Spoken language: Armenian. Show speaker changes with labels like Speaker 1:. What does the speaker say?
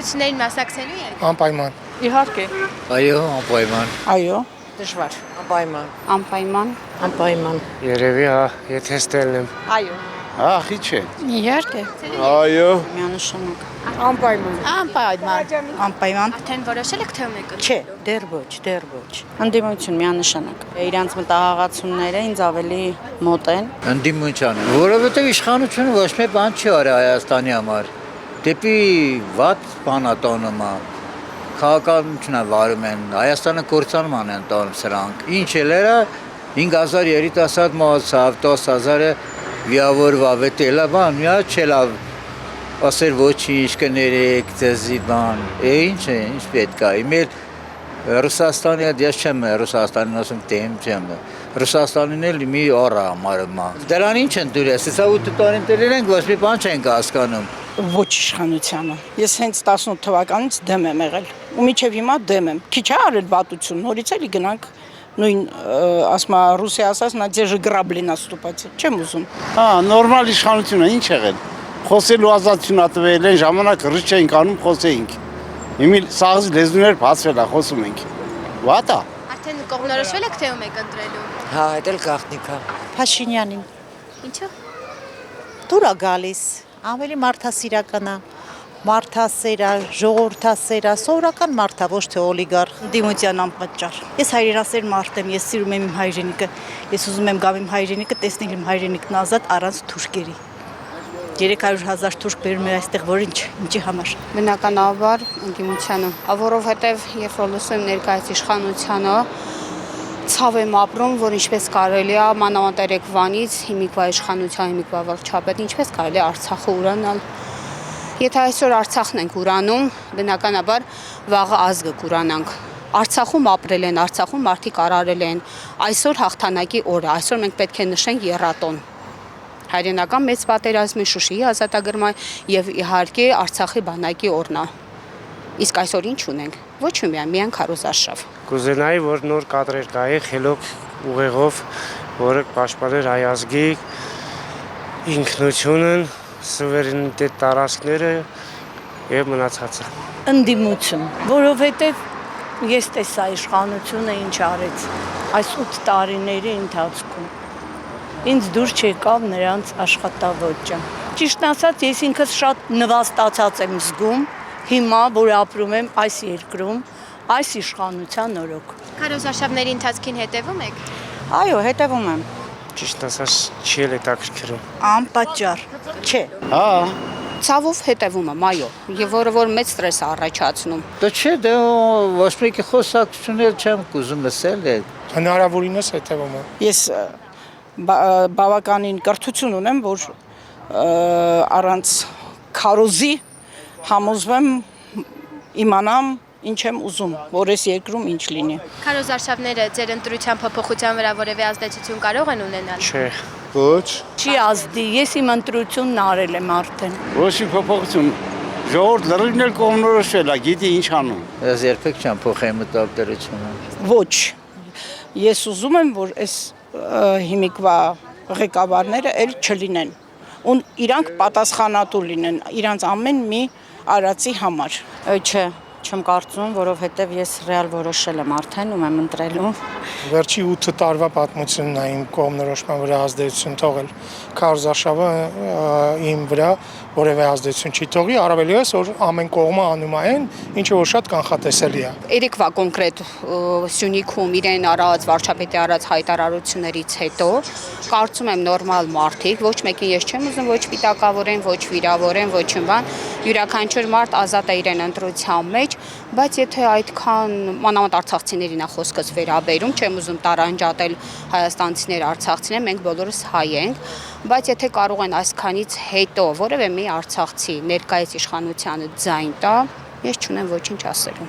Speaker 1: Ընտրություններին մասնակցելու եք։
Speaker 2: Անպայման։
Speaker 3: Իհարկե։
Speaker 4: Այո, անպայման։
Speaker 3: Այո։
Speaker 1: Դժվար։
Speaker 3: Անպայման։
Speaker 5: Անպայման։
Speaker 3: Անպայման։
Speaker 6: Երևի հա, եթե ստելնեմ։
Speaker 3: Այո։
Speaker 4: Ախի չէ։
Speaker 5: Իհարկե։
Speaker 4: Այո։
Speaker 5: Միանշանակ։
Speaker 3: Անպայման։
Speaker 5: Անպայման։ Անպայման։
Speaker 1: Արդեն որոշել եք թե ում եք
Speaker 5: Չէ, դեռ ոչ։ Ընդդիմություն միանշանակ։ Իրանց մտահղացումները ինձ ավելի մոտ են։
Speaker 4: Ընդդիմության, որովհետև իշխանությունը ոչ մի բան չի արել Հայաստանի համար։ Դեպի վատ բանատոնում է։ Քաղաքականությունը վարում են, Հայաստանը կործանման են տանում սրանք։ Ինչ էլերա 5000 երիտասարդ մահացավ, 10000-ը վիավորվավ, էլա բան, միա չելավ ասեր ոչինչ կներեք, ձեզի բան։ Ինչ է, ինչ պետք է։ Իմել Ռուսաստանի հետ ես չեմ Ռուսաստանին ասում դեմ չեմ։ Ռուսաստանին էլ մի օր համարում է։ Դրան ինչ են դուրս, հեսա 8 տարին դրել ենք, ոչ մի բան չենք հասկանում։
Speaker 3: Ոչ իշխանությանը։ Ես հենց 18 թվականից դեմ եմ եղել։ Ու միջև հիմա դեմ եմ։ Քիչ է արել վատություն, նորից էլի գնանք նույն ասма Ռուսիա ասած նա դեժը գրաբլի նաստուպացի։ Չեմ ուզում։
Speaker 7: Հա, նորմալ իշխանություն է, ինչ եղել։ Խոսելու ազատություն ատվել են, ժամանակ ռիչ էինք անում, խոսեինք։ Հիմա սաղыз լեզուներ բացվել է, խոսում ենք։ Վատա։
Speaker 1: Արդեն կողմնորոշվել եք թե ում եք ընտրելու։
Speaker 8: Հա, այդ էլ գաղտնիք է։
Speaker 5: Փաշինյանին։
Speaker 1: Ինչու։
Speaker 5: Դուր է գալիս, ավելի մարդասիրական է։ Մարդասերա, ժողովրդասերա, սովորական մարդ է, ոչ թե օլիգարխ։
Speaker 9: Դիմության անպատճառ։ Ես հայրենասեր մարդ եմ, ես սիրում եմ իմ հայրենիքը։ Ես ուզում եմ գամ իմ հայրենիքը, տեսնել իմ հայրենիքն ազատ առանց թուրքերի։ 300,000 թուրք բերում է այստեղ, որ ինչի համար։
Speaker 10: Բնականաբար ընդդիմությանը, որովհետև երբ որ լսում եմ ներկայացի իշխանությանը, ցավ եմ ապրում, որ ինչպես կարելի է մանավանդ Երևանից հիմիկվա իշխանության, հիմիկվա վարչապետ, ինչպես կարելի է Արցախը ուրանալ։ Եթե այսօր Արցախն ենք ուրանում, բնականաբար վաղը ազգը կուրանանք։ Արցախում ապրել են, Արցախում մարդիկ արարել են։ Այսօր հաղթանակի օր է, այսօր մենք պետք է նշենք եռատոն։ Հայրենական մեծ պատերազմի, Շուշիի ազատագրման եւ իհարկե Արցախի բանակի օրն է։ Իսկ այսօր ինչ ունենք։ Ոչ միայն քարոզարշավ։
Speaker 6: Կուզենայի, որ նոր կադրեր կայի խելոք ուղեղով, որը պաշտպաներ հայ ազգի ինքնությունը, սուվերենիտետ տարածքները եւ մնացածը։
Speaker 9: Ընդդիմություն, որովհետև ես տեսա իշխանությունը ինչ արեց այս 8 տարիների ընթացքում։ Ինձ դուր չեկավ նրանց աշխատավոճը։ Ճիշտն ասած, ես ինքս շատ նվաստացած եմ զգում, հիմա որ ապրում եմ այս երկրում, այս իշխանության օրոք։
Speaker 1: Քարոզարշավների ընթացքին հետևում եք։
Speaker 5: Այո, հետևում եմ։
Speaker 6: Ճիշտ ասած, չի էլ հետաքրքրում։
Speaker 9: Անպատճառ։ Չէ։
Speaker 7: Հա։
Speaker 10: Ցավով հետևում եմ, այո, եւ որը մեծ ստրես է առաջացնում։
Speaker 4: Դա չէ, դե ոչ մեկի խոսակցություններ չեմ կուզում լսել։
Speaker 2: Հնարավորինս հետևում եմ։
Speaker 3: Ես բավականին կրթություն ունեմ, որ առանց քարոզի համոզվեմ իմանամ ինչ եմ ուզում, որ այս երկրում ինչ լինի։
Speaker 1: Քարոզարշավները ձեր ընտրության փոփոխության վրա որևէ ազդեցություն կարող են ունենալ։
Speaker 6: Չէ։
Speaker 7: Ոչ։
Speaker 9: Չի ազդի, ես իմ ընտրությունն արել եմ արդեն։
Speaker 7: Ոչ մի փոփոխություն։ Ժողովուրդ լրիվն էլ կողմնորոշվել է, գիտի ինչ անում։
Speaker 4: Ես երբեք չեմ փոխել մտածողությունը։
Speaker 3: Ոչ։ Ես ուզում եմ, որ այս հիմիկվա ղեկավարները էլ չլինեն։ Ու իրանք պատասխանատու լինեն իրանց ամեն մի արածի համար։
Speaker 5: Չէ, չեմ կարծում, որովհետև ես ռեալ որոշել եմ արդեն ում եմ ընտրելու։
Speaker 2: Վերջի 8 տարվա պատմությունն է իմ կողմնորոշման վրա ազդեցություն թողել։ Քարոզարշավը իմ վրա որևէ ազդեցություն չի թողի, առավելևս որ ամեն կողմը անում այն, ինչը որ շատ կանխատեսելի է։
Speaker 10: Երեկվա կոնկրետ Սյունիքում իրեն արած վարչապետի արած հայտարարություններից հետո կարծում եմ նորմալ մարդիկ, ոչ մեկին ես չեմ ուզում ոչ պիտակավորեն, ոչ վիրավորեն, ոչ բան, յուրաքանչյուր մարդ ազատ է իրեն ընտրության մեջ, բայց եթե այդքան մանավանդ արցախցիներին է խոսքս վերաբերում, չեմ ուզում տարանջատել հայաստանցիներ, արցախցիներ, մենք բոլորս հայ ենք, բայց եթե կարող են այսքանից հետո որևէ մի արցախցի ներկայիս իշխանությանը ձայն տա, ես չունեմ ոչինչ ասելու։